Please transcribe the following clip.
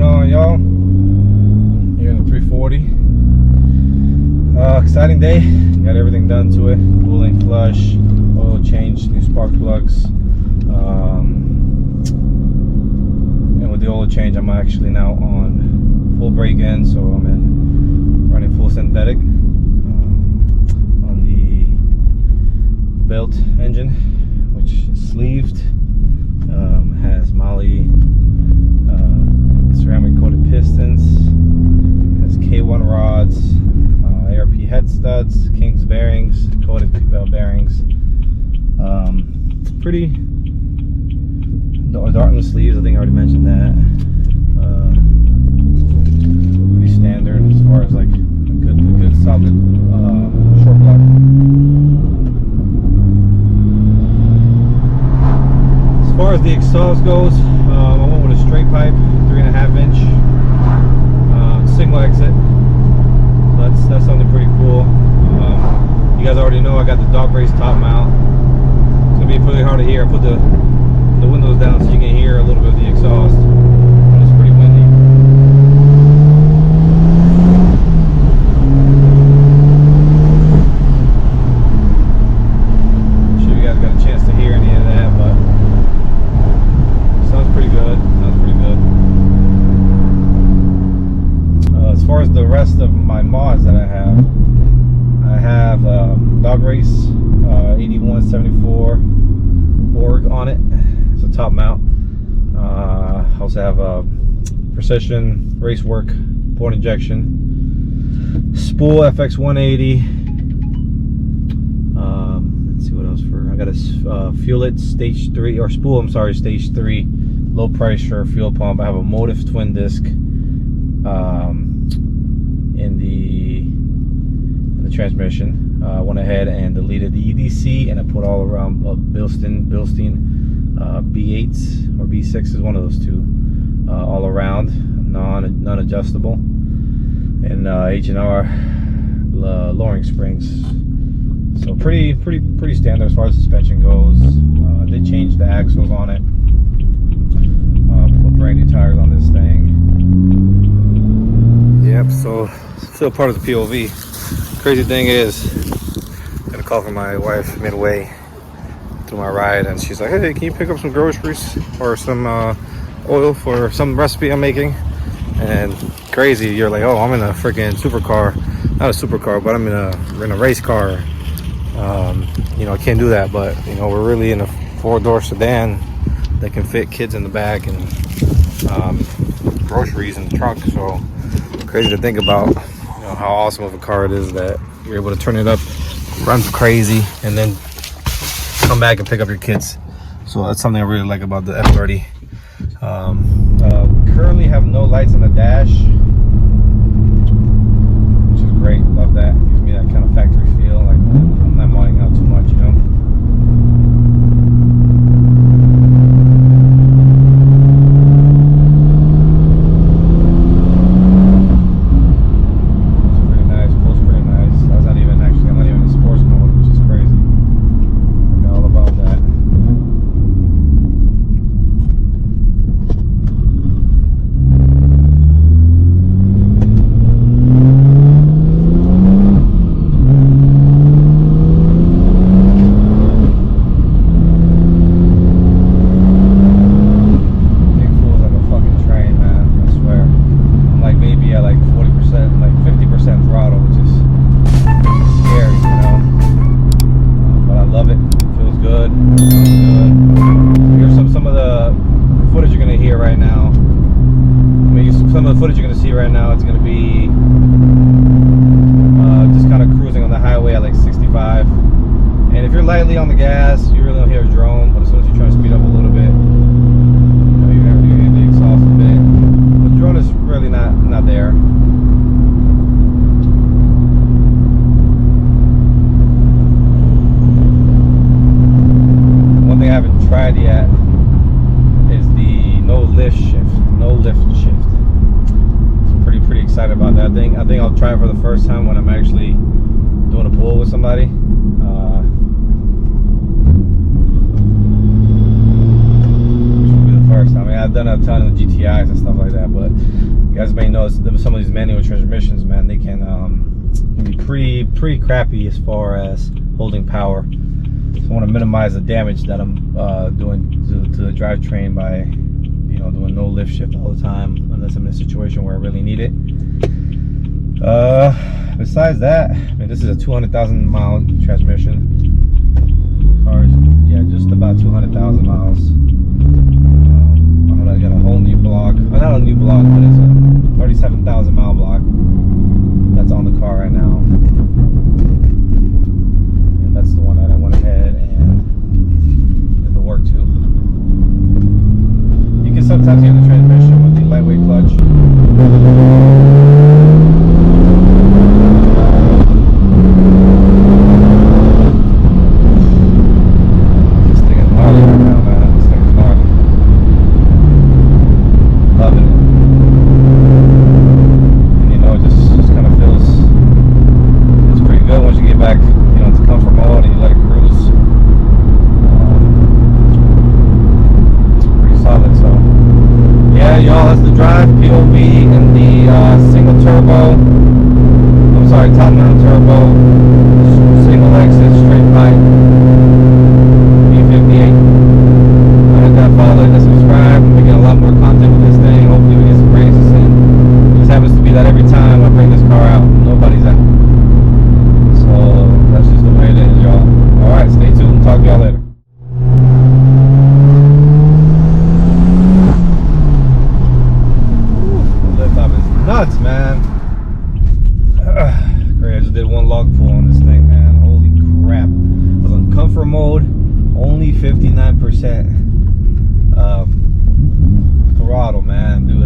on, y'all? Here in the 340. Exciting day. Got everything done to it. Cooling, flush, oil change, new spark plugs. And with the oil change, I'm actually now on full break-in, so I'm running full synthetic on the belt engine, which is sleeved. Has Moly ceramic coated pistons, has K1 rods, ARP head studs, King's bearings, coated bell bearings. Pretty Darton sleeves, I think I already mentioned that. Pretty standard as far as like a good solid short block. As far as the exhaust goes, I went with a straight pipe, 3.5 inch, single exit. So that's something pretty cool. You guys already know I got the DocRace top mount. It's gonna be pretty hard to hear. I put the windows down so you can hear a little bit of the exhaust. It's pretty windy. I'm sure you guys got a chance to hear any of that, but sounds pretty good. As far as the rest of my mods that I have DocRace 8174 Borg on it. It's a top mount. I also have a Precision Racework port injection spool FX 180. Let's see what else for. I got a Fuelit stage 3 or spool. I'm sorry, stage 3 low pressure fuel pump. I have a Motive twin disc in the transmission. I went ahead and deleted the EDC and I put all around Bilstein B8s or B6s, one of those two, all around, non-adjustable, and H&R lowering springs. So pretty standard as far as suspension goes. I did change the axles on it. Put brand new tires on this thing. Yep, so still part of the POV. Crazy thing is, I got a call from my wife midway through my ride, and she's like, "Hey, can you pick up some groceries or some oil for some recipe I'm making?" And crazy, you're like, "Oh, I'm in a freaking supercar, not a supercar, but I'm in a race car." You know, I can't do that, but you know, we're really in a 4-door sedan that can fit kids in the back and groceries in the trunk. So crazy to think about, you know, how awesome of a car it is that you're able to turn it up, run crazy, and then come back and pick up your kids. So that's something I really like about the F30. Currently have no lights on the dash, which is great. Love that. Gives me that kind of factory feel. Like I'm not modding out too much, you know. Some of the footage you're going to see right now, it's going to be just kind of cruising on the highway at like 65. And if you're lightly on the gas, you really don't hear a drone. But as soon as you try to speed up a little bit, you know, you're going to hear the exhaust a bit. But the drone is really not there. One thing I haven't tried yet is the no lift shift. Pretty excited about that thing. I think I'll try it for the first time when I'm actually doing a pull with somebody. Which will be the first time. I mean, I've done a ton of GTIs and stuff like that, but guys may know some of these manual transmissions, man, they can be pretty crappy as far as holding power. So I want to minimize the damage that I'm doing to the drivetrain by, you know, doing no lift shift all the time unless I'm in a situation where I really need it. Besides that, I mean, this is a 200,000 mile transmission. Or yeah, just about 200,000 miles. I got a whole new block. Not a new block, but it's a 37,000 mile block that's on the car right now. And that's the one that I went ahead and did the work to. You can sometimes hear the transmission with the lightweight clutch. POV in the single turbo, I'm sorry, top mount turbo, single exit, straight pipe, B58. Hit that follow, hit that subscribe. We get a lot more content with this thing. Hopefully we get some praises in. It just happens to be that every time I bring this car out, nobody's at. So that's just the way it is, y'all. Alright, stay tuned. Talk to y'all later. Nuts, man. Great, I just did one log pull on this thing, man. Holy crap. I was on comfort mode, only 59% throttle, man. Dude,